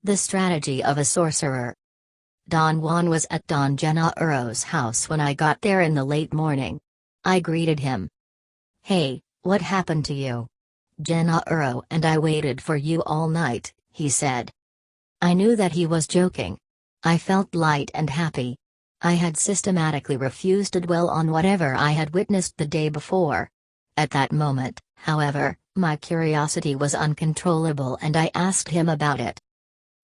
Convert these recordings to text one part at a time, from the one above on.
The strategy of a sorcerer. Don Juan was at Don Gennaro's house when I got there in the late morning. I greeted him. "Hey, what happened to you? Gennaro and I waited for you all night," he said. I knew that he was joking. I felt light and happy. I had systematically refused to dwell on whatever I had witnessed the day before. At that moment, however, my curiosity was uncontrollable and I asked him about it.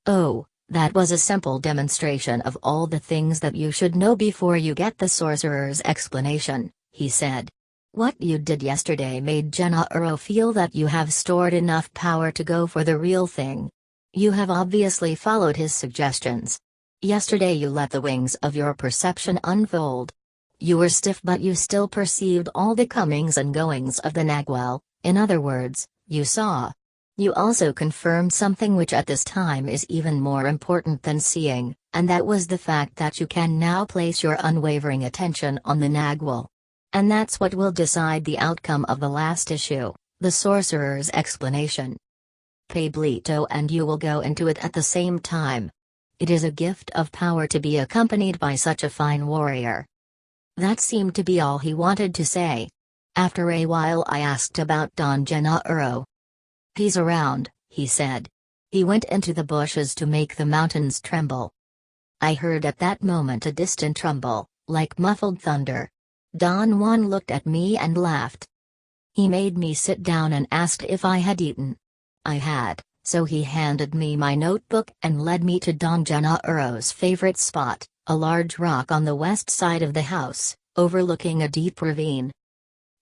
"Oh, that was a simple demonstration of all the things that you should know before you get the sorcerer's explanation," he said. "What you did yesterday made Gennaro feel that you have stored enough power to go for the real thing. You have obviously followed his suggestions. Yesterday you let the wings of your perception unfold. You were stiff but you still perceived all the comings and goings of the Nagual, in other words, you saw. You also confirmed something which at this time is even more important than seeing, and that was the fact that you can now place your unwavering attention on the Nagual. And that's what will decide the outcome of the last issue, the sorcerer's explanation. Pablito and you will go into it at the same time. It is a gift of power to be accompanied by such a fine warrior." That seemed to be all he wanted to say. After a while I asked about Don Gennaro. "He's around," he said. "He went into the bushes to make the mountains tremble." I heard at that moment a distant rumble, like muffled thunder. Don Juan looked at me and laughed. He made me sit down and asked if I had eaten. I had, so he handed me my notebook and led me to Don Gennaro's favorite spot, a large rock on the west side of the house, overlooking a deep ravine.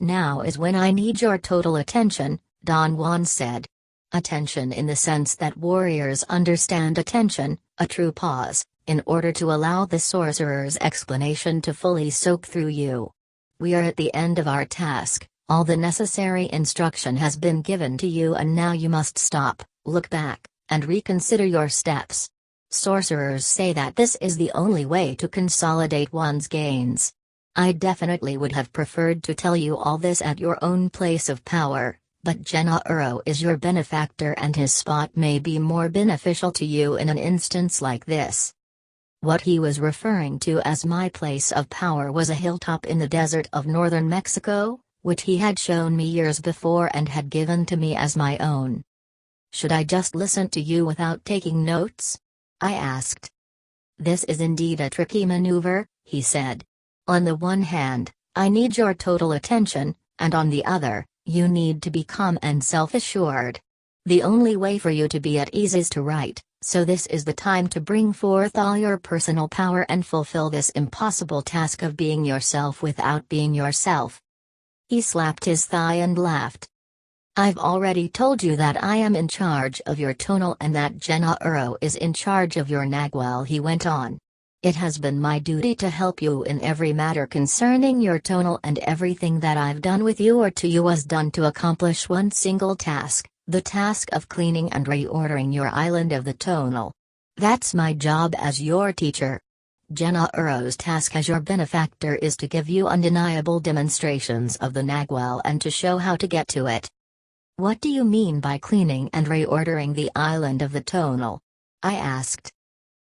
"Now is when I need your total attention," Don Juan said. "Attention in the sense that warriors understand attention, a true pause, in order to allow the sorcerer's explanation to fully soak through you. We are at the end of our task, all the necessary instruction has been given to you and now you must stop, look back, and reconsider your steps. Sorcerers say that this is the only way to consolidate one's gains. I definitely would have preferred to tell you all this at your own place of power, but Gennaro is your benefactor and his spot may be more beneficial to you in an instance like this." What he was referring to as my place of power was a hilltop in the desert of northern Mexico, which he had shown me years before and had given to me as my own. "Should I just listen to you without taking notes?" I asked. "This is indeed a tricky maneuver," he said. "On the one hand, I need your total attention, and on the other, you need to be calm and self-assured. The only way for you to be at ease is to write, so this is the time to bring forth all your personal power and fulfill this impossible task of being yourself without being yourself." He slapped his thigh and laughed. "I've already told you that I am in charge of your tonal and that Gennaro is in charge of your Nagual," he went on. "It has been my duty to help you in every matter concerning your tonal and everything that I've done with you or to you was done to accomplish one single task, the task of cleaning and reordering your island of the tonal. That's my job as your teacher. Gennaro's task as your benefactor is to give you undeniable demonstrations of the Nagual and to show how to get to it." "What do you mean by cleaning and reordering the island of the tonal?" I asked.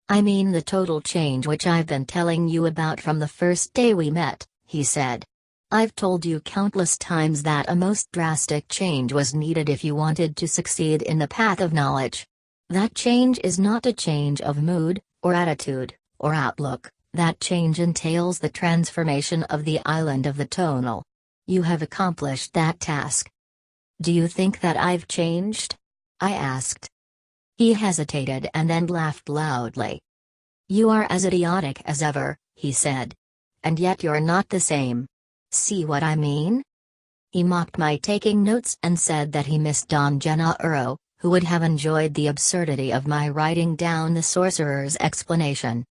"I mean the total change which I've been telling you about from the first day we met," he said. "I've told you countless times that a most drastic change was needed if you wanted to succeed in the path of knowledge. That change is not a change of mood, or attitude, or outlook, that change entails the transformation of the island of the tonal. You have accomplished that task." "Do you think that I've changed?" I asked. He hesitated and then laughed loudly. "You are as idiotic as ever," he said. "And yet you're not the same. See what I mean?" He mocked my taking notes and said that he missed Don Gennaro, who would have enjoyed the absurdity of my writing down the sorcerer's explanation.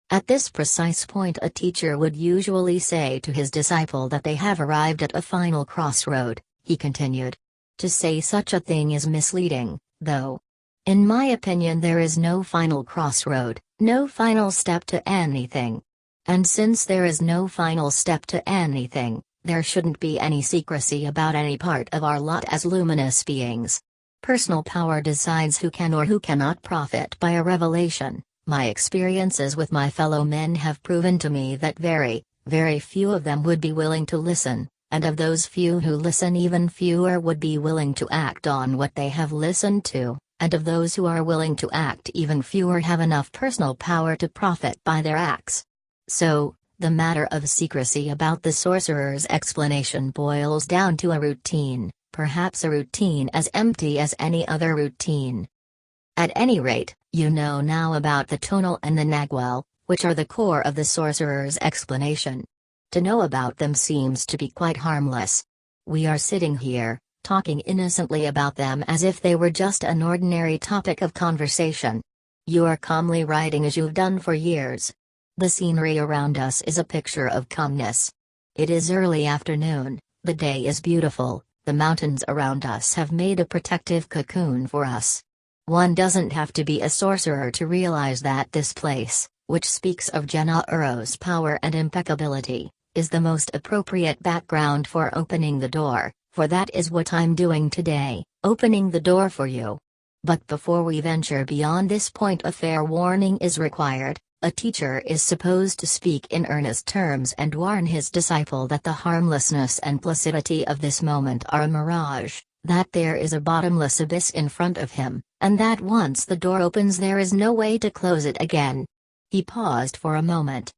At this precise point a teacher would usually say to his disciple that they have arrived at a final crossroad, he continued. To say such a thing is misleading, though. In my opinion there is no final crossroad, no final step to anything. And since there is no final step to anything, there shouldn't be any secrecy about any part of our lot as luminous beings. Personal power decides who can or who cannot profit by a revelation. My experiences with my fellow men have proven to me that very, very few of them would be willing to listen, and of those few who listen, even fewer would be willing to act on what they have listened to, and of those who are willing to act, even fewer have enough personal power to profit by their acts. So, the matter of secrecy about the sorcerer's explanation boils down to a routine, perhaps a routine as empty as any other routine. At any rate, you know now about the tonal and the nagual, which are the core of the sorcerer's explanation. To know about them seems to be quite harmless. We are sitting here, talking innocently about them as if they were just an ordinary topic of conversation. You are calmly writing as you've done for years. The scenery around us is a picture of calmness. It is early afternoon, the day is beautiful, the mountains around us have made a protective cocoon for us. One doesn't have to be a sorcerer to realize that this place, which speaks of Jenna Uro's power and impeccability, is the most appropriate background for opening the door, for that is what I'm doing today, opening the door for you. But before we venture beyond this point, a fair warning is required. A teacher is supposed to speak in earnest terms and warn his disciple that the harmlessness and placidity of this moment are a mirage, that there is a bottomless abyss in front of him, and that once the door opens there is no way to close it again. He paused for a moment.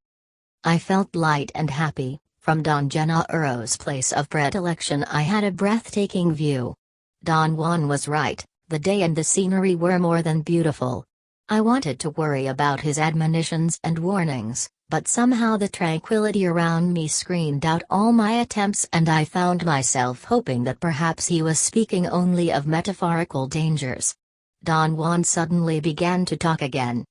I felt light and happy. From Don Jenna Uro's place of predilection I had a breathtaking view. Don Juan was right, the day and the scenery were more than beautiful. I wanted to worry about his admonitions and warnings, but somehow the tranquility around me screened out all my attempts, and I found myself hoping that perhaps he was speaking only of metaphorical dangers. Don Juan suddenly began to talk again.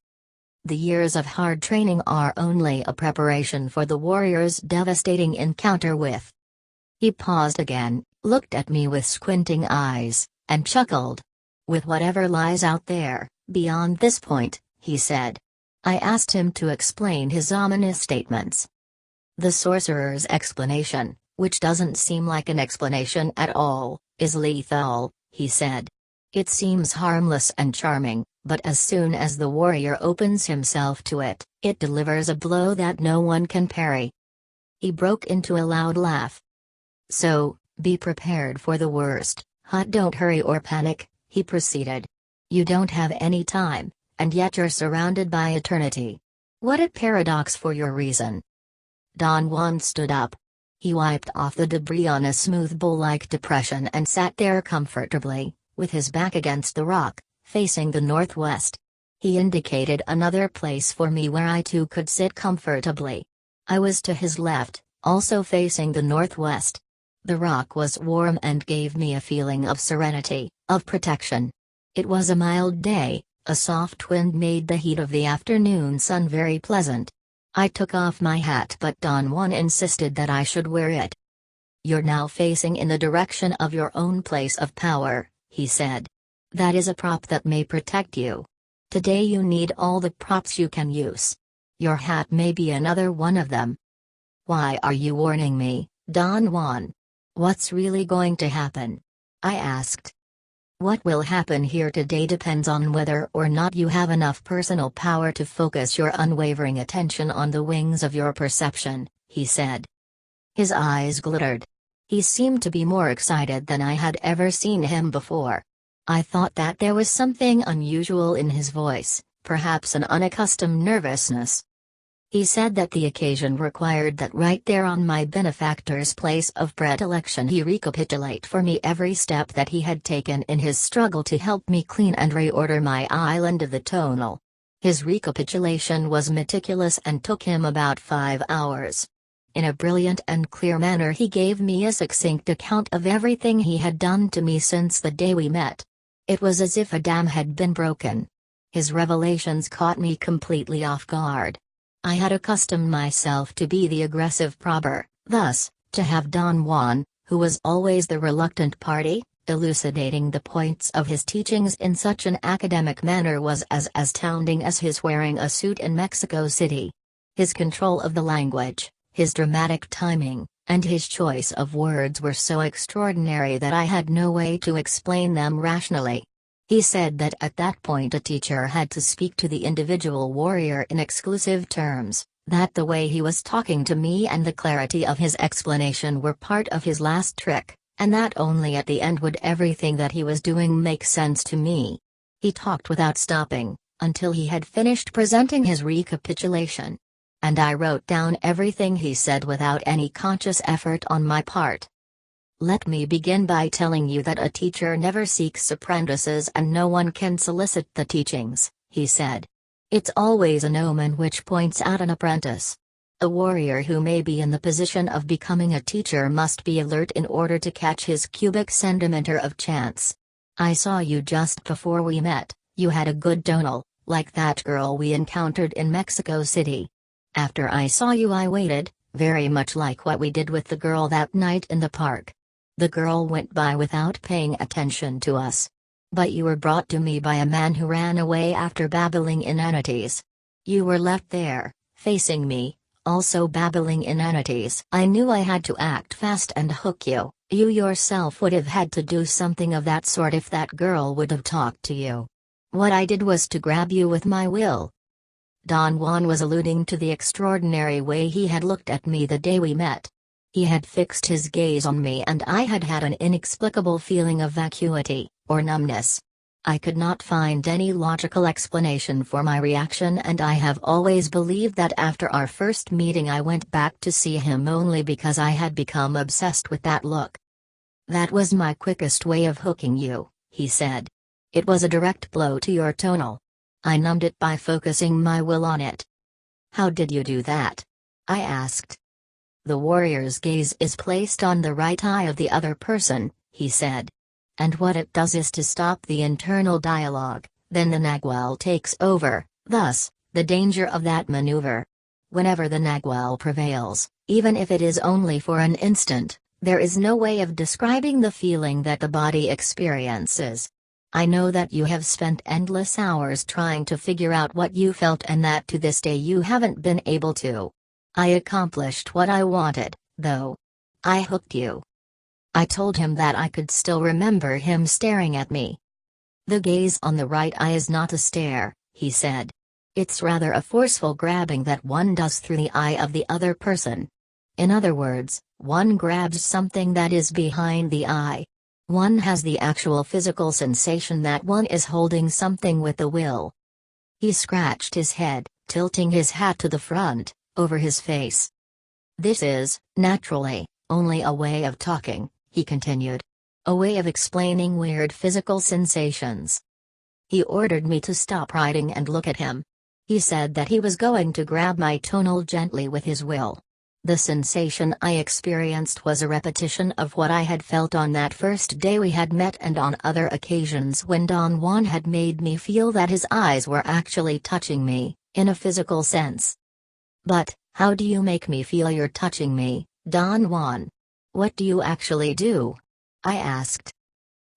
The years of hard training are only a preparation for the warrior's devastating encounter with. He paused again, looked at me with squinting eyes, and chuckled. With whatever lies out there, beyond this point, he said. I asked him to explain his ominous statements. The sorcerer's explanation, which doesn't seem like an explanation at all, is lethal, he said. It seems harmless and charming, but as soon as the warrior opens himself to it, it delivers a blow that no one can parry. He broke into a loud laugh. So, be prepared for the worst, don't hurry or panic, he proceeded. You don't have any time, and yet you're surrounded by eternity. What a paradox for your reason. Don Juan stood up. He wiped off the debris on a smooth bowl-like depression and sat there comfortably, with his back against the rock, facing the northwest. He indicated another place for me where I too could sit comfortably. I was to his left, also facing the northwest. The rock was warm and gave me a feeling of serenity, of protection. It was a mild day, a soft wind made the heat of the afternoon sun very pleasant. I took off my hat, but Don Juan insisted that I should wear it. You're now facing in the direction of your own place of power, he said. That is a prop that may protect you. Today you need all the props you can use. Your hat may be another one of them. Why are you warning me, Don Juan? What's really going to happen? I asked. What will happen here today depends on whether or not you have enough personal power to focus your unwavering attention on the wings of your perception, he said. His eyes glittered. He seemed to be more excited than I had ever seen him before. I thought that there was something unusual in his voice, perhaps an unaccustomed nervousness. He said that the occasion required that right there on my benefactor's place of predilection he recapitulate for me every step that he had taken in his struggle to help me clean and reorder my island of the tonal. His recapitulation was meticulous and took him about 5 hours. In a brilliant and clear manner he gave me a succinct account of everything he had done to me since the day we met. It was as if a dam had been broken. His revelations caught me completely off guard. I had accustomed myself to be the aggressive prober, thus, to have Don Juan, who was always the reluctant party, elucidating the points of his teachings in such an academic manner was as astounding as his wearing a suit in Mexico City. His control of the language, his dramatic timing, And his choice of words were so extraordinary that I had no way to explain them rationally. He said that at that point a teacher had to speak to the individual warrior in exclusive terms, that the way he was talking to me and the clarity of his explanation were part of his last trick, and that only at the end would everything that he was doing make sense to me. He talked without stopping, until he had finished presenting his recapitulation. And I wrote down everything he said without any conscious effort on my part. Let me begin by telling you that a teacher never seeks apprentices and no one can solicit the teachings, he said. It's always an omen which points out an apprentice. A warrior who may be in the position of becoming a teacher must be alert in order to catch his cubic centimeter of chance. I saw you just before we met, you had a good tonal, like that girl we encountered in Mexico City. After I saw you I waited, very much like what we did with the girl that night in the park. The girl went by without paying attention to us. But you were brought to me by a man who ran away after babbling inanities. You were left there, facing me, also babbling inanities. I knew I had to act fast and hook you. You yourself would have had to do something of that sort if that girl would have talked to you. What I did was to grab you with my will. Don Juan was alluding to the extraordinary way he had looked at me the day we met. He had fixed his gaze on me and I had had an inexplicable feeling of vacuity, or numbness. I could not find any logical explanation for my reaction and I have always believed that after our first meeting I went back to see him only because I had become obsessed with that look. That was my quickest way of hooking you, he said. It was a direct blow to your tonal. I numbed it by focusing my will on it. How did you do that? I asked. The warrior's gaze is placed on the right eye of the other person, he said. And what it does is to stop the internal dialogue, then the Nagual takes over, thus, the danger of that maneuver. Whenever the Nagual prevails, even if it is only for an instant, there is no way of describing the feeling that the body experiences. I know that you have spent endless hours trying to figure out what you felt and that to this day you haven't been able to. I accomplished what I wanted, though. I hooked you. I told him that I could still remember him staring at me. The gaze on the right eye is not a stare, he said. It's rather a forceful grabbing that one does through the eye of the other person. In other words, one grabs something that is behind the eye. One has the actual physical sensation that one is holding something with the will. He scratched his head, tilting his hat to the front, over his face. This is, naturally, only a way of talking, he continued. A way of explaining weird physical sensations. He ordered me to stop writing and look at him. He said that he was going to grab my tonal gently with his will. The sensation I experienced was a repetition of what I had felt on that first day we had met and on other occasions when Don Juan had made me feel that his eyes were actually touching me, in a physical sense. But, how do you make me feel you're touching me, Don Juan? What do you actually do? I asked.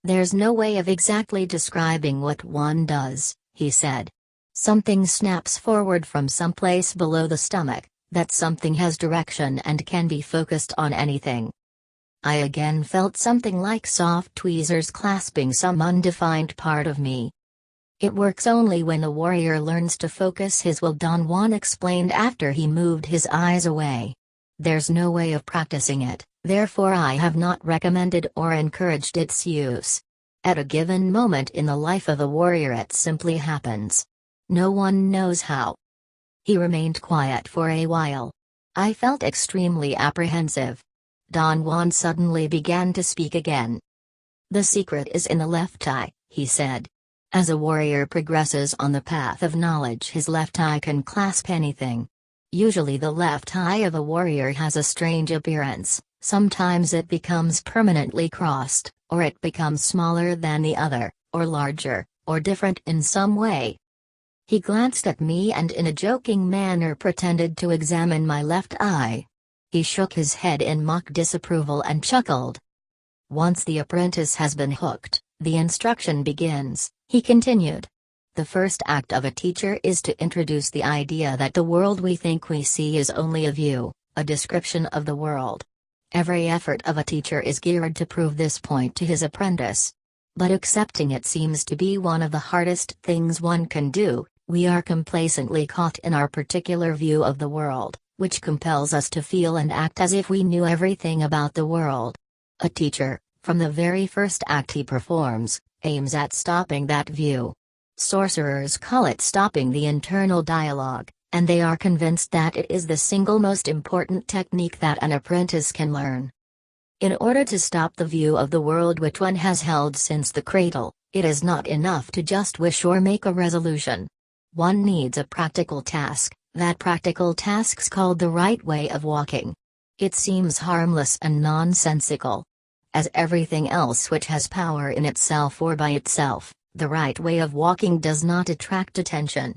There's no way of exactly describing what one does, he said. Something snaps forward from someplace below the stomach, that something has direction and can be focused on anything. I again felt something like soft tweezers clasping some undefined part of me. It works only when the warrior learns to focus his will, Don Juan explained after he moved his eyes away. There's no way of practicing it, therefore I have not recommended or encouraged its use. At a given moment in the life of a warrior it simply happens. No one knows how. He remained quiet for a while. I felt extremely apprehensive. Don Juan suddenly began to speak again. The secret is in the left eye, he said. As a warrior progresses on the path of knowledge, his left eye can clasp anything. Usually the left eye of a warrior has a strange appearance, sometimes it becomes permanently crossed, or it becomes smaller than the other, or larger, or different in some way. He glanced at me and in a joking manner pretended to examine my left eye. He shook his head in mock disapproval and chuckled. Once the apprentice has been hooked, the instruction begins, he continued. The first act of a teacher is to introduce the idea that the world we think we see is only a view, a description of the world. Every effort of a teacher is geared to prove this point to his apprentice. But accepting it seems to be one of the hardest things one can do. We are complacently caught in our particular view of the world, which compels us to feel and act as if we knew everything about the world. A teacher, from the very first act he performs, aims at stopping that view. Sorcerers call it stopping the internal dialogue, and they are convinced that it is the single most important technique that an apprentice can learn. In order to stop the view of the world which one has held since the cradle, it is not enough to just wish or make a resolution. One needs a practical task, that practical task's called the right way of walking. It seems harmless and nonsensical. As everything else which has power in itself or by itself, the right way of walking does not attract attention.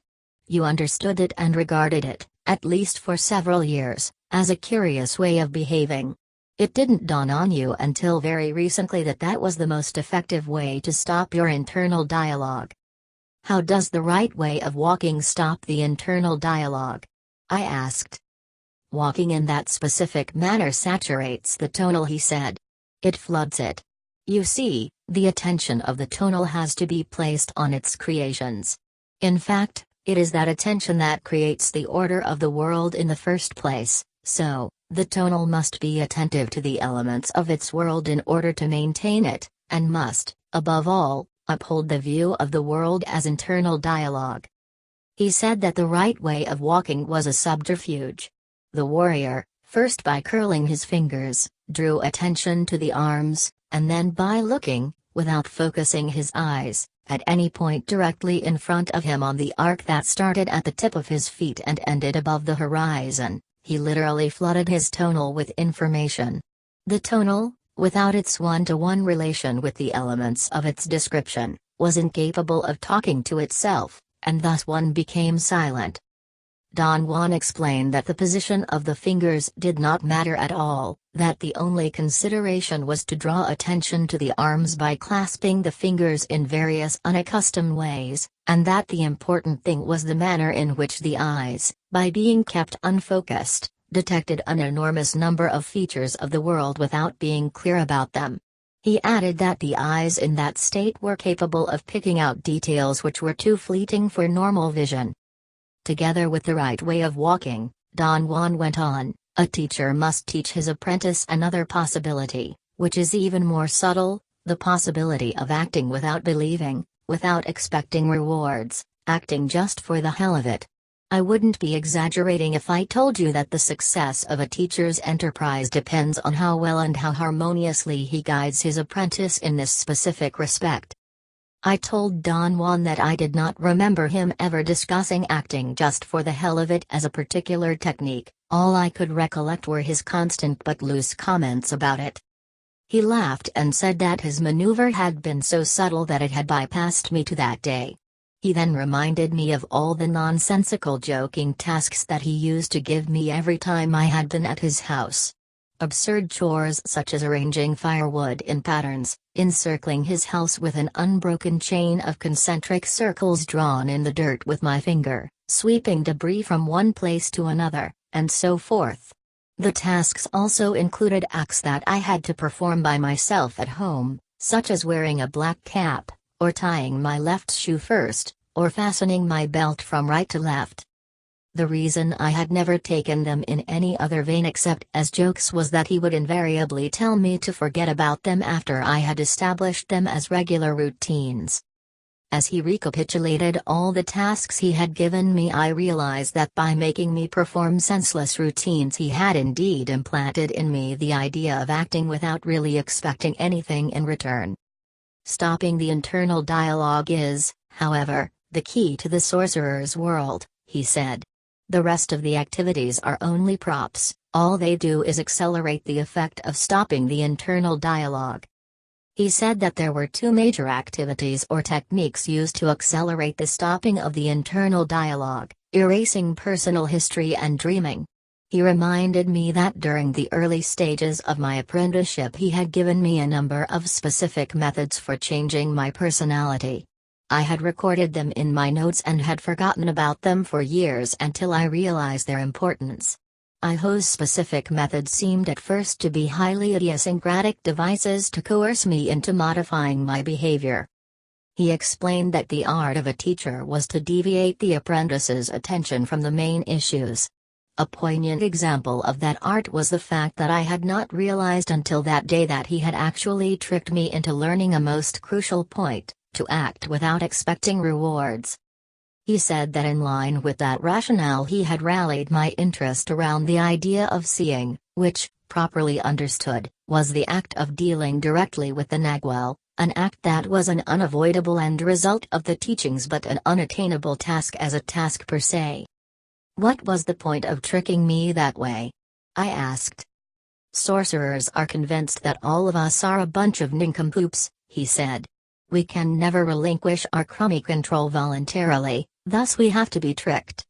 You understood it and regarded it, at least for several years, as a curious way of behaving. It didn't dawn on you until very recently that that was the most effective way to stop your internal dialogue. How does the right way of walking stop the internal dialogue? I asked. Walking in that specific manner saturates the tonal, he said. It floods it. You see, the attention of the tonal has to be placed on its creations. In fact, it is that attention that creates the order of the world in the first place, so, the tonal must be attentive to the elements of its world in order to maintain it, and must, above all, uphold the view of the world as internal dialogue. He said that the right way of walking was a subterfuge. The warrior, first by curling his fingers, drew attention to the arms, and then by looking, without focusing his eyes, at any point directly in front of him on the arc that started at the tip of his feet and ended above the horizon, he literally flooded his tonal with information. The tonal, without its one-to-one relation with the elements of its description, was incapable of talking to itself, and thus one became silent. Don Juan explained that the position of the fingers did not matter at all, that the only consideration was to draw attention to the arms by clasping the fingers in various unaccustomed ways, and that the important thing was the manner in which the eyes, by being kept unfocused, detected an enormous number of features of the world without being clear about them. He added that the eyes in that state were capable of picking out details which were too fleeting for normal vision. Together with the right way of walking, Don Juan went on, a teacher must teach his apprentice another possibility, which is even more subtle, the possibility of acting without believing, without expecting rewards, acting just for the hell of it. I wouldn't be exaggerating if I told you that the success of a teacher's enterprise depends on how well and how harmoniously he guides his apprentice in this specific respect. I told Don Juan that I did not remember him ever discussing acting just for the hell of it as a particular technique. All I could recollect were his constant but loose comments about it. He laughed and said that his maneuver had been so subtle that it had bypassed me to that day. He then reminded me of all the nonsensical joking tasks that he used to give me every time I had been at his house. Absurd chores such as arranging firewood in patterns, encircling his house with an unbroken chain of concentric circles drawn in the dirt with my finger, sweeping debris from one place to another, and so forth. The tasks also included acts that I had to perform by myself at home, such as wearing a black cap, or tying my left shoe first, or fastening my belt from right to left. The reason I had never taken them in any other vein except as jokes was that he would invariably tell me to forget about them after I had established them as regular routines. As he recapitulated all the tasks he had given me, I realized that by making me perform senseless routines he had indeed implanted in me the idea of acting without really expecting anything in return. Stopping the internal dialogue is, however, the key to the sorcerer's world, he said. The rest of the activities are only props, all they do is accelerate the effect of stopping the internal dialogue. He said that there were two major activities or techniques used to accelerate the stopping of the internal dialogue, erasing personal history and dreaming. He reminded me that during the early stages of my apprenticeship he had given me a number of specific methods for changing my personality. I had recorded them in my notes and had forgotten about them for years until I realized their importance. IHO's specific methods seemed at first to be highly idiosyncratic devices to coerce me into modifying my behavior. He explained that the art of a teacher was to deviate the apprentice's attention from the main issues. A poignant example of that art was the fact that I had not realized until that day that he had actually tricked me into learning a most crucial point: to act without expecting rewards. He said that in line with that rationale he had rallied my interest around the idea of seeing, which, properly understood, was the act of dealing directly with the Nagwal, an act that was an unavoidable end result of the teachings but an unattainable task as a task per se. What was the point of tricking me that way? I asked. Sorcerers are convinced that all of us are a bunch of nincompoops, he said. We can never relinquish our crummy control voluntarily, thus we have to be tricked.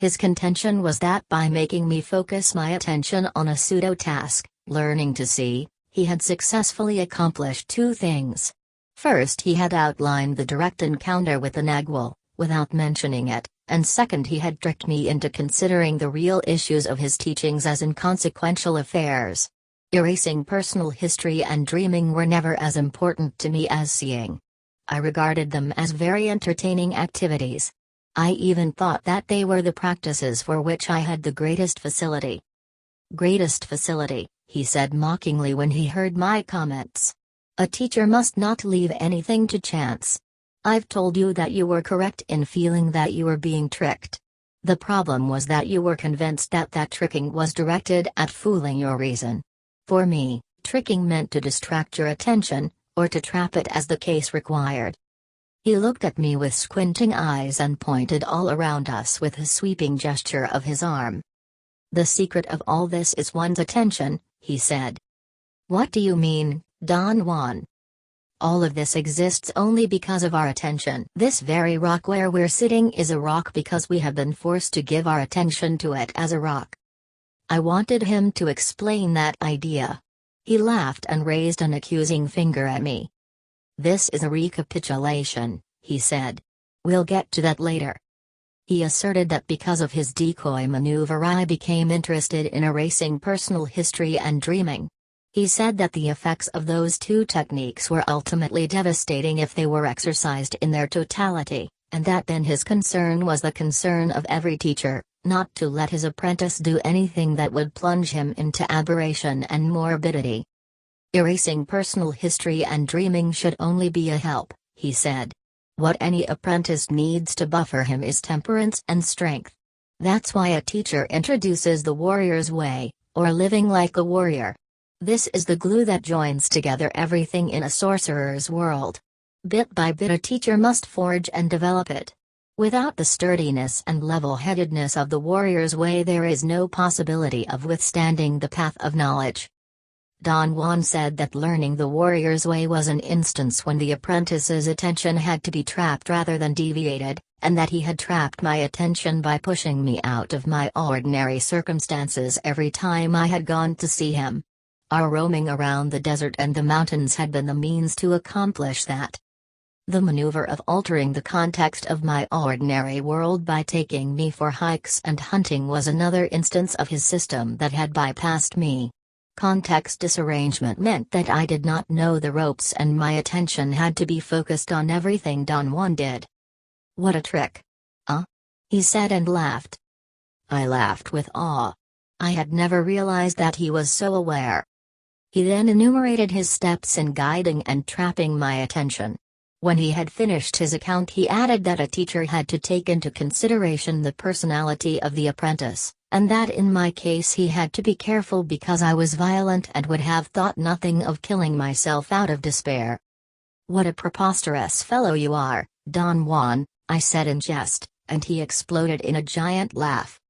His contention was that by making me focus my attention on a pseudo-task, learning to see, he had successfully accomplished two things. First, he had outlined the direct encounter with the Nagwal, without mentioning it, and second, he had tricked me into considering the real issues of his teachings as inconsequential affairs. Erasing personal history and dreaming were never as important to me as seeing. I regarded them as very entertaining activities. I even thought that they were the practices for which I had the greatest facility. Greatest facility, he said mockingly when he heard my comments. A teacher must not leave anything to chance. I've told you that you were correct in feeling that you were being tricked. The problem was that you were convinced that that tricking was directed at fooling your reason. For me, tricking meant to distract your attention, or to trap it as the case required. He looked at me with squinting eyes and pointed all around us with a sweeping gesture of his arm. The secret of all this is one's attention, he said. What do you mean, Don Juan? All of this exists only because of our attention. This very rock where we're sitting is a rock because we have been forced to give our attention to it as a rock. I wanted him to explain that idea. He laughed and raised an accusing finger at me. This is a recapitulation, he said. We'll get to that later. He asserted that because of his decoy maneuver I became interested in erasing personal history and dreaming. He said that the effects of those two techniques were ultimately devastating if they were exercised in their totality, and that then his concern was the concern of every teacher, not to let his apprentice do anything that would plunge him into aberration and morbidity. Erasing personal history and dreaming should only be a help, he said. What any apprentice needs to buffer him is temperance and strength. That's why a teacher introduces the warrior's way, or living like a warrior. This is the glue that joins together everything in a sorcerer's world. Bit by bit a teacher must forge and develop it. Without the sturdiness and level-headedness of the warrior's way there is no possibility of withstanding the path of knowledge. Don Juan said that learning the warrior's way was an instance when the apprentice's attention had to be trapped rather than deviated, and that he had trapped my attention by pushing me out of my ordinary circumstances every time I had gone to see him. Our roaming around the desert and the mountains had been the means to accomplish that. The maneuver of altering the context of my ordinary world by taking me for hikes and hunting was another instance of his system that had bypassed me. Context disarrangement meant that I did not know the ropes and my attention had to be focused on everything Don Juan did. What a trick. He said and laughed. I laughed with awe. I had never realized that he was so aware. He then enumerated his steps in guiding and trapping my attention. When he had finished his account he added that a teacher had to take into consideration the personality of the apprentice, and that in my case he had to be careful because I was violent and would have thought nothing of killing myself out of despair. What a preposterous fellow you are, Don Juan, I said in jest, and he exploded in a giant laugh.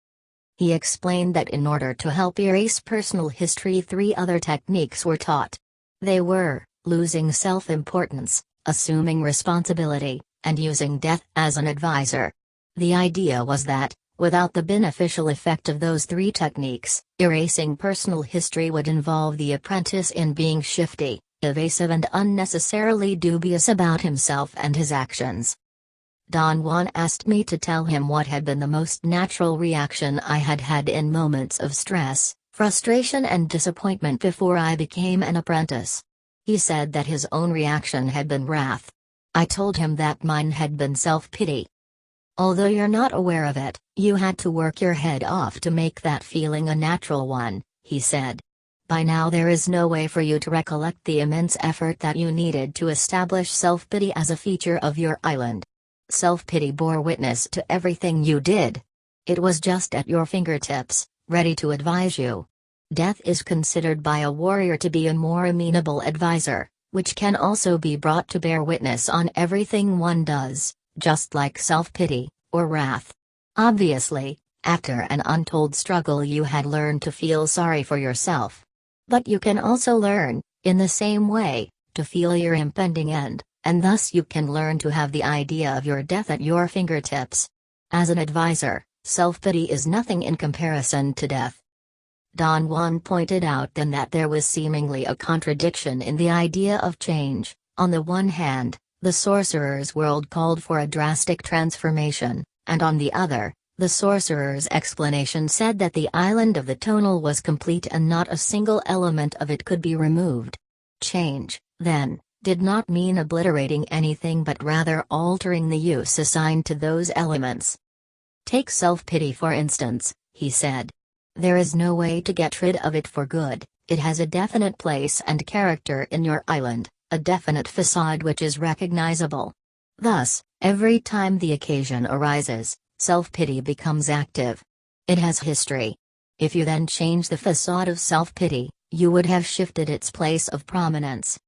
He explained that in order to help erase personal history 3 other techniques were taught. They were, losing self-importance, assuming responsibility, and using death as an advisor. The idea was that, without the beneficial effect of those 3 techniques, erasing personal history would involve the apprentice in being shifty, evasive and unnecessarily dubious about himself and his actions. Don Juan asked me to tell him what had been the most natural reaction I had had in moments of stress, frustration and disappointment before I became an apprentice. He said that his own reaction had been wrath. I told him that mine had been self-pity. Although you're not aware of it, you had to work your head off to make that feeling a natural one, he said. By now there is no way for you to recollect the immense effort that you needed to establish self-pity as a feature of your island. Self-pity bore witness to everything you did. It was just at your fingertips, ready to advise you. Death is considered by a warrior to be a more amenable advisor, which can also be brought to bear witness on everything one does, just like self-pity, or wrath. Obviously, after an untold struggle you had learned to feel sorry for yourself. But you can also learn, in the same way, to feel your impending end, and thus you can learn to have the idea of your death at your fingertips. As an advisor, self-pity is nothing in comparison to death. Don Juan pointed out then that there was seemingly a contradiction in the idea of change. On the one hand, the sorcerer's world called for a drastic transformation, and on the other, the sorcerer's explanation said that the island of the tonal was complete and not a single element of it could be removed. Change, then, did not mean obliterating anything but rather altering the use assigned to those elements. Take self-pity for instance, he said. There is no way to get rid of it for good. It has a definite place and character in your island, a definite facade which is recognizable. Thus, every time the occasion arises, self-pity becomes active. It has history. If you then change the facade of self-pity, you would have shifted its place of prominence.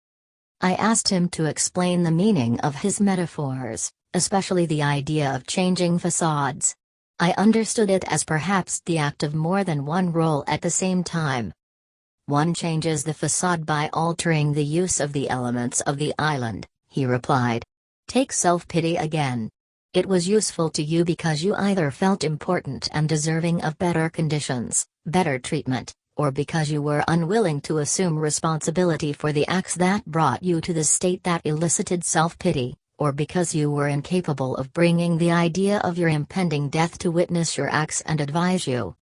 I asked him to explain the meaning of his metaphors, especially the idea of changing facades. I understood it as perhaps the act of more than one role at the same time. One changes the facade by altering the use of the elements of the island, he replied. Take self-pity again. It was useful to you because you either felt important and deserving of better conditions, better treatment, or because you were unwilling to assume responsibility for the acts that brought you to the state that elicited self-pity, or because you were incapable of bringing the idea of your impending death to witness your acts and advise you.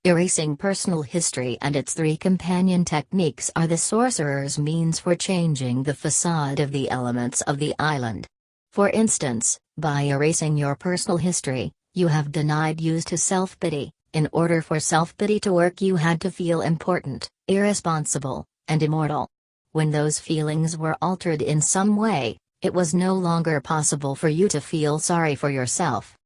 Erasing personal history and its three companion techniques are the sorcerer's means for changing the facade of the elements of the island. For instance, by erasing your personal history, you have denied use to self-pity. In order for self-pity to work you had to feel important, irresponsible, and immortal. When those feelings were altered in some way, it was no longer possible for you to feel sorry for yourself.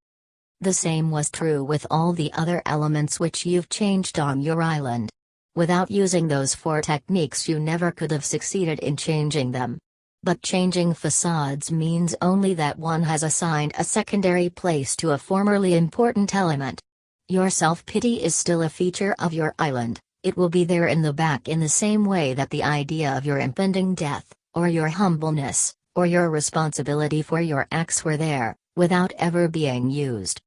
The same was true with all the other elements which you've changed on your island. Without using those four techniques you never could have succeeded in changing them. But changing facades means only that one has assigned a secondary place to a formerly important element. Your self-pity is still a feature of your island, it will be there in the back in the same way that the idea of your impending death, or your humbleness, or your responsibility for your acts were there, without ever being used.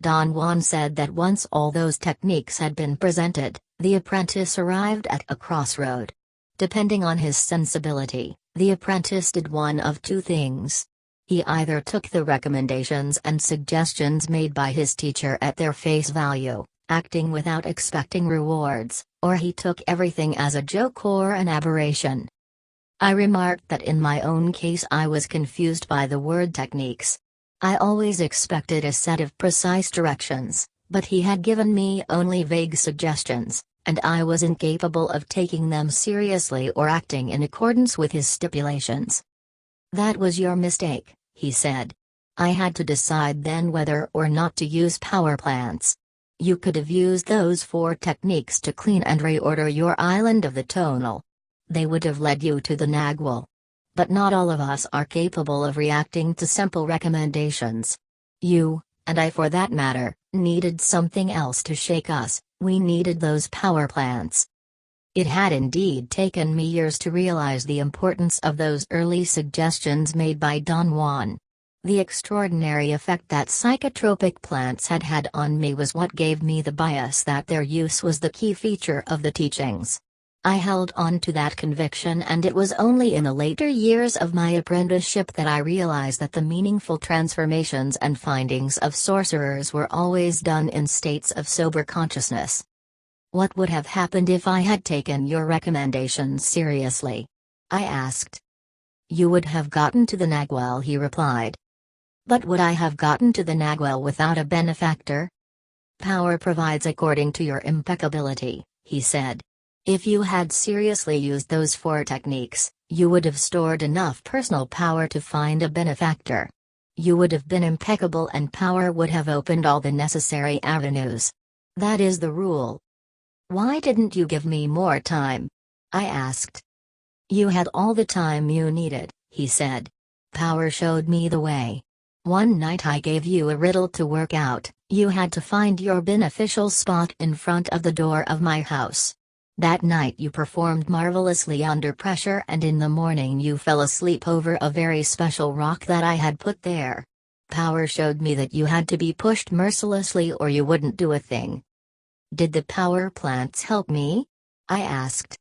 Don Juan said that once all those techniques had been presented, the apprentice arrived at a crossroad. Depending on his sensibility, the apprentice did one of two things. He either took the recommendations and suggestions made by his teacher at their face value, acting without expecting rewards, or he took everything as a joke or an aberration. I remarked that in my own case I was confused by the word techniques. I always expected a set of precise directions, but he had given me only vague suggestions, and I was incapable of taking them seriously or acting in accordance with his stipulations. That was your mistake, he said. I had to decide then whether or not to use power plants. You could have used those four techniques to clean and reorder your island of the tonal. They would have led you to the Nagwal. But not all of us are capable of reacting to simple recommendations. You, and I for that matter, needed something else to shake us. We needed those power plants. It had indeed taken me years to realize the importance of those early suggestions made by Don Juan. The extraordinary effect that psychotropic plants had had on me was what gave me the bias that their use was the key feature of the teachings. I held on to that conviction, and it was only in the later years of my apprenticeship that I realized that the meaningful transformations and findings of sorcerers were always done in states of sober consciousness. What would have happened if I had taken your recommendations seriously? I asked. You would have gotten to the Nagwell, he replied. But would I have gotten to the Nagwell without a benefactor? Power provides according to your impeccability, he said. If you had seriously used those 4 techniques, you would have stored enough personal power to find a benefactor. You would have been impeccable and power would have opened all the necessary avenues. That is the rule. Why didn't you give me more time? I asked. You had all the time you needed, he said. Power showed me the way. One night I gave you a riddle to work out. You had to find your beneficial spot in front of the door of my house. That night you performed marvelously under pressure, and in the morning you fell asleep over a very special rock that I had put there. Power showed me that you had to be pushed mercilessly or you wouldn't do a thing. Did the power plants help me? I asked.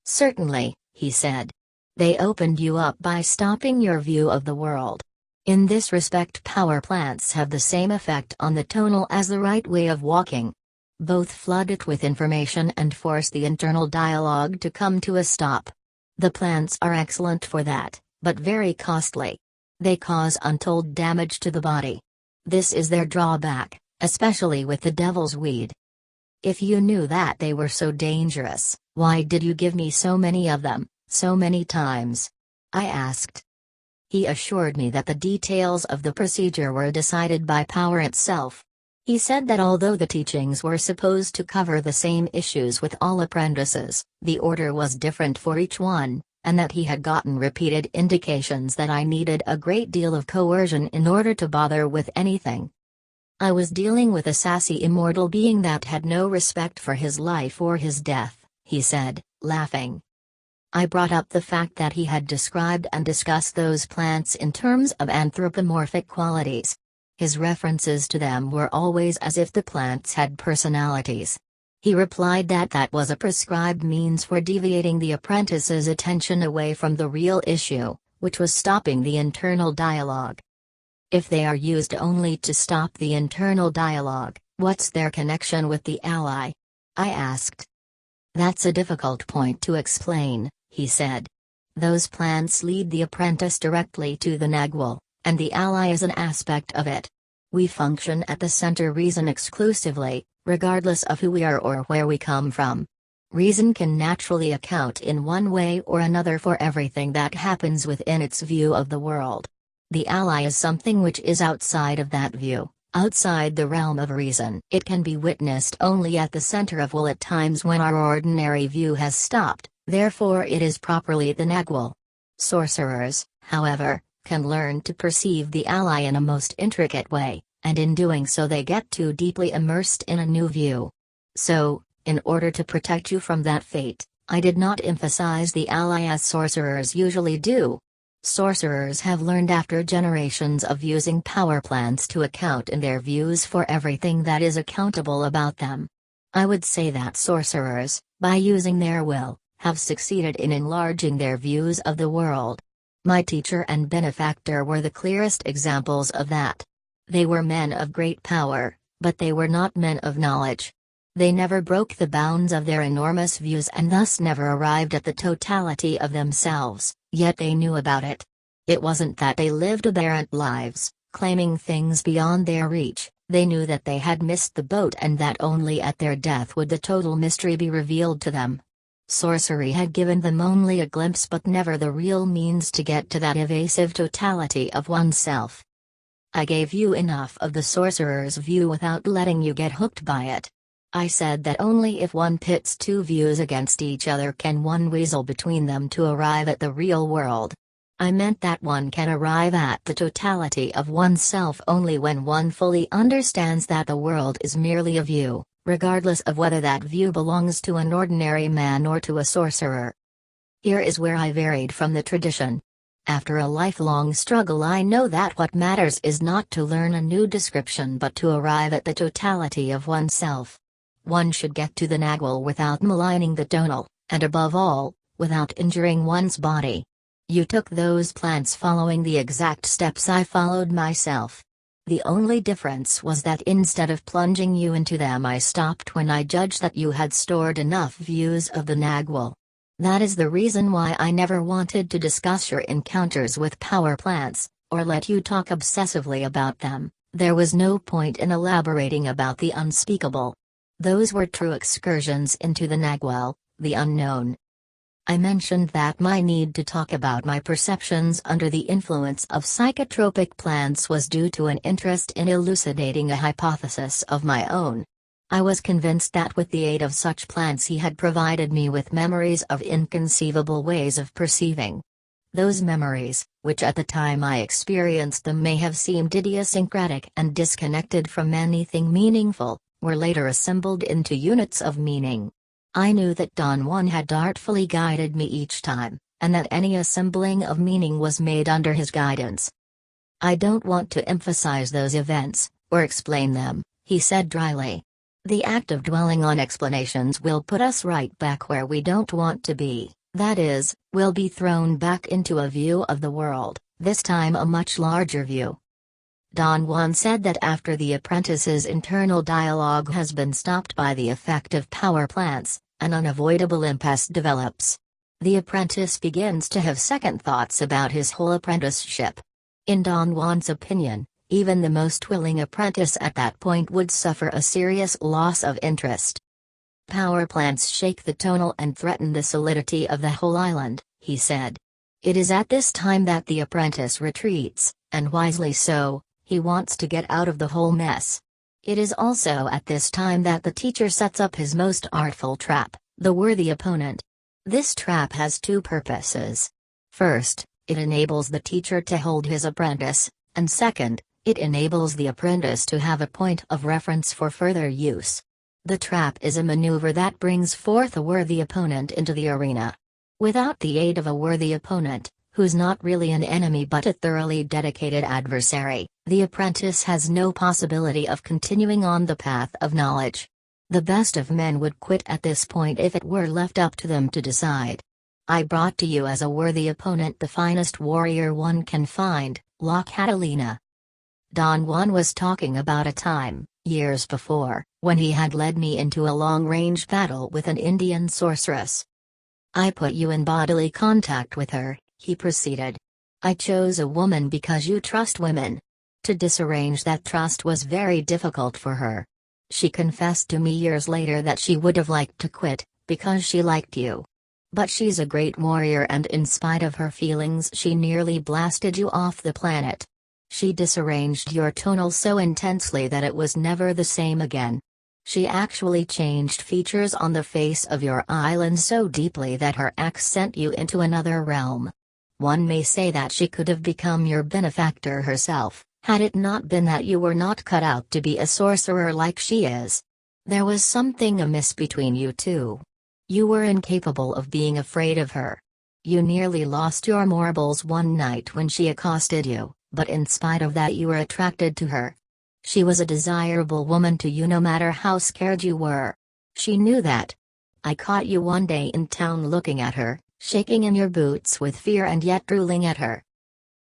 Certainly, he said. They opened you up by stopping your view of the world. In this respect, power plants have the same effect on the tonal as the right way of walking. Both flood it with information and force the internal dialogue to come to a stop. The plants are excellent for that, but very costly. They cause untold damage to the body. This is their drawback, especially with the devil's weed. If you knew that they were so dangerous, why did you give me so many of them, so many times? I asked. He assured me that the details of the procedure were decided by power itself. He said that although the teachings were supposed to cover the same issues with all apprentices, the order was different for each one, and that he had gotten repeated indications that I needed a great deal of coercion in order to bother with anything. I was dealing with a sassy immortal being that had no respect for his life or his death, he said, laughing. I brought up the fact that he had described and discussed those plants in terms of anthropomorphic qualities. His references to them were always as if the plants had personalities. He replied that that was a prescribed means for deviating the apprentice's attention away from the real issue, which was stopping the internal dialogue. If they are used only to stop the internal dialogue, what's their connection with the ally? I asked. That's a difficult point to explain, he said. Those plants lead the apprentice directly to the Nagwal, and the ally is an aspect of it. We function at the center reason exclusively, regardless of who we are or where we come from. Reason can naturally account in one way or another for everything that happens within its view of the world. The ally is something which is outside of that view, outside the realm of reason. It can be witnessed only at the center of will at times when our ordinary view has stopped, therefore it is properly the Nagwal. Sorcerers, however, can learn to perceive the ally in a most intricate way, and in doing so they get too deeply immersed in a new view. So, in order to protect you from that fate, I did not emphasize the ally as sorcerers usually do. Sorcerers have learned after generations of using power plants to account in their views for everything that is accountable about them. I would say that sorcerers, by using their will, have succeeded in enlarging their views of the world. My teacher and benefactor were the clearest examples of that. They were men of great power, but they were not men of knowledge. They never broke the bounds of their enormous views and thus never arrived at the totality of themselves, yet they knew about it. It wasn't that they lived aberrant lives, claiming things beyond their reach. They knew that they had missed the boat and that only at their death would the total mystery be revealed to them. Sorcery had given them only a glimpse but never the real means to get to that evasive totality of oneself. I gave you enough of the sorcerer's view without letting you get hooked by it. I said that only if one pits two views against each other can one weasel between them to arrive at the real world. I meant that one can arrive at the totality of oneself only when one fully understands that the world is merely a view, regardless of whether that view belongs to an ordinary man or to a sorcerer. Here is where I varied from the tradition. After a lifelong struggle, I know that what matters is not to learn a new description but to arrive at the totality of oneself. One should get to the Nagwal without maligning the tonal, And above all, without injuring one's body. You took those plants following the exact steps I followed myself. The only difference was that instead of plunging you into them, I stopped when I judged that you had stored enough views of the Nagwal. That is the reason why I never wanted to discuss your encounters with power plants, or let you talk obsessively about them. There was no point in elaborating about the unspeakable. Those were true excursions into the Nagwal, the unknown. I mentioned that my need to talk about my perceptions under the influence of psychotropic plants was due to an interest in elucidating a hypothesis of my own. I was convinced that with the aid of such plants he had provided me with memories of inconceivable ways of perceiving. Those memories, which at the time I experienced them may have seemed idiosyncratic and disconnected from anything meaningful, were later assembled into units of meaning. I knew that Don Juan had artfully guided me each time, and that any assembling of meaning was made under his guidance. I don't want to emphasize those events, or explain them, he said dryly. The act of dwelling on explanations will put us right back where we don't want to be, that is, we'll be thrown back into a view of the world, this time a much larger view. Don Juan said that after the apprentice's internal dialogue has been stopped by the effect of power plants, an unavoidable impasse develops. The apprentice begins to have second thoughts about his whole apprenticeship. In Don Juan's opinion, even the most willing apprentice at that point would suffer a serious loss of interest. Power plants shake the tonal and threaten the solidity of the whole island, he said. It is at this time that the apprentice retreats, and wisely so. He wants to get out of the whole mess. It is also at this time that the teacher sets up his most artful trap, the worthy opponent. This trap has two purposes. First, it enables the teacher to hold his apprentice, and second, it enables the apprentice to have a point of reference for further use. The trap is a maneuver that brings forth a worthy opponent into the arena. Without the aid of a worthy opponent, who's not really an enemy but a thoroughly dedicated adversary, the apprentice has no possibility of continuing on the path of knowledge. The best of men would quit at this point if it were left up to them to decide. I brought to you as a worthy opponent the finest warrior one can find, La Catalina. Don Juan was talking about a time, years before, when he had led me into a long-range battle with an Indian sorceress. I put you in bodily contact with her, he proceeded. I chose a woman because you trust women. To disarrange that trust was very difficult for her. She confessed to me years later that she would have liked to quit, because she liked you. But she's a great warrior, and in spite of her feelings she nearly blasted you off the planet. She disarranged your tonal so intensely that it was never the same again. She actually changed features on the face of your island so deeply that her axe sent you into another realm. One may say that she could have become your benefactor herself, had it not been that you were not cut out to be a sorcerer like she is. There was something amiss between you two. You were incapable of being afraid of her. You nearly lost your marbles one night when she accosted you, but in spite of that you were attracted to her. She was a desirable woman to you no matter how scared you were. She knew that. I caught you one day in town looking at her, shaking in your boots with fear and yet drooling at her.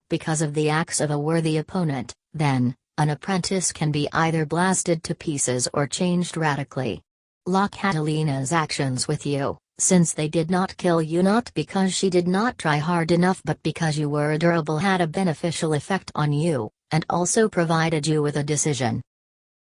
Because of the acts of a worthy opponent, then, an apprentice can be either blasted to pieces or changed radically. La Catalina's actions with you, since they did not kill you not because she did not try hard enough but because you were adorable, had a beneficial effect on you, and also provided you with a decision.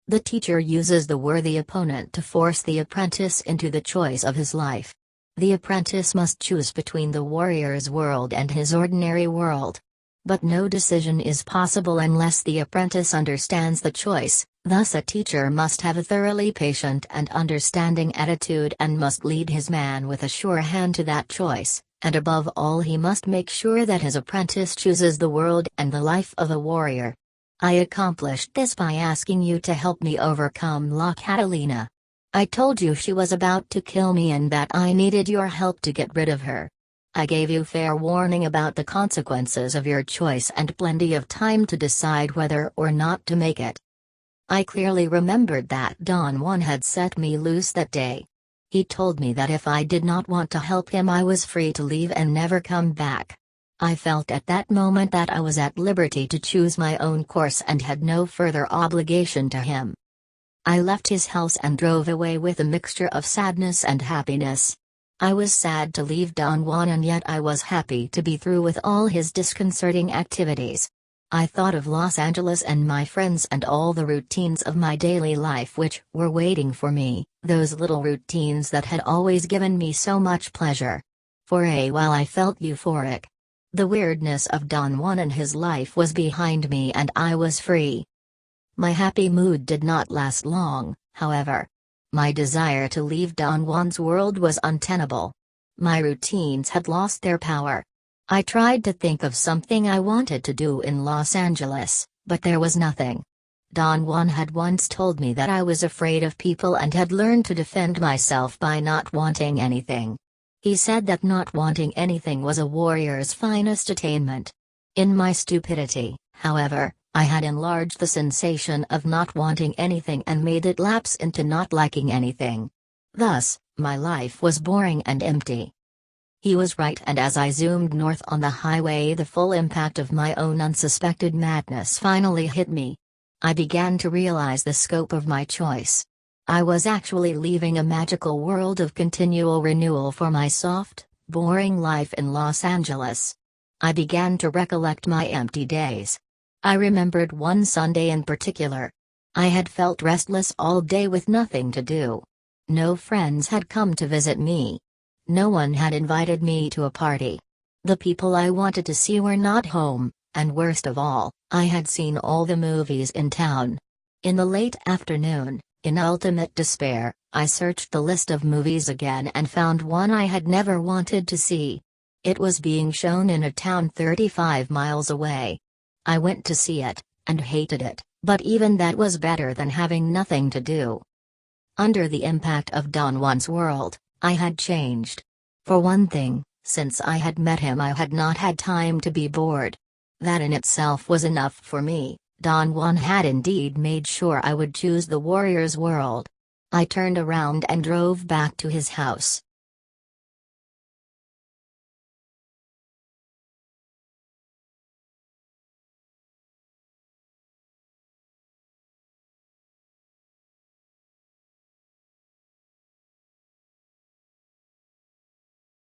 The teacher uses the worthy opponent to force the apprentice into the choice of his life. The apprentice must choose between the warrior's world and his ordinary world. But no decision is possible unless the apprentice understands the choice, thus a teacher must have a thoroughly patient and understanding attitude and must lead his man with a sure hand to that choice, and above all he must make sure that his apprentice chooses the world and the life of a warrior. I accomplished this by asking you to help me overcome La Catalina. I told you she was about to kill me and that I needed your help to get rid of her. I gave you fair warning about the consequences of your choice and plenty of time to decide whether or not to make it. I clearly remembered that Don Juan had set me loose that day. He told me that if I did not want to help him, I was free to leave and never come back. I felt at that moment that I was at liberty to choose my own course and had no further obligation to him. I left his house and drove away with a mixture of sadness and happiness. I was sad to leave Don Juan, and yet I was happy to be through with all his disconcerting activities. I thought of Los Angeles and my friends and all the routines of my daily life which were waiting for me, those little routines that had always given me so much pleasure. For a while I felt euphoric. The weirdness of Don Juan and his life was behind me and I was free. My happy mood did not last long, however. My desire to leave Don Juan's world was untenable. My routines had lost their power. I tried to think of something I wanted to do in Los Angeles, but there was nothing. Don Juan had once told me that I was afraid of people and had learned to defend myself by not wanting anything. He said that not wanting anything was a warrior's finest attainment. In my stupidity, however, I had enlarged the sensation of not wanting anything and made it lapse into not liking anything. Thus, my life was boring and empty. He was right, and as I zoomed north on the highway, the full impact of my own unsuspected madness finally hit me. I began to realize the scope of my choice. I was actually leaving a magical world of continual renewal for my soft, boring life in Los Angeles. I began to recollect my empty days. I remembered one Sunday in particular. I had felt restless all day with nothing to do. No friends had come to visit me. No one had invited me to a party. The people I wanted to see were not home, and worst of all, I had seen all the movies in town. In the late afternoon, in ultimate despair, I searched the list of movies again and found one I had never wanted to see. It was being shown in a town 35 miles away. I went to see it, and hated it, but even that was better than having nothing to do. Under the impact of Don Juan's world, I had changed. For one thing, since I had met him I had not had time to be bored. That in itself was enough for me. Don Juan had indeed made sure I would choose the warrior's world. I turned around and drove back to his house.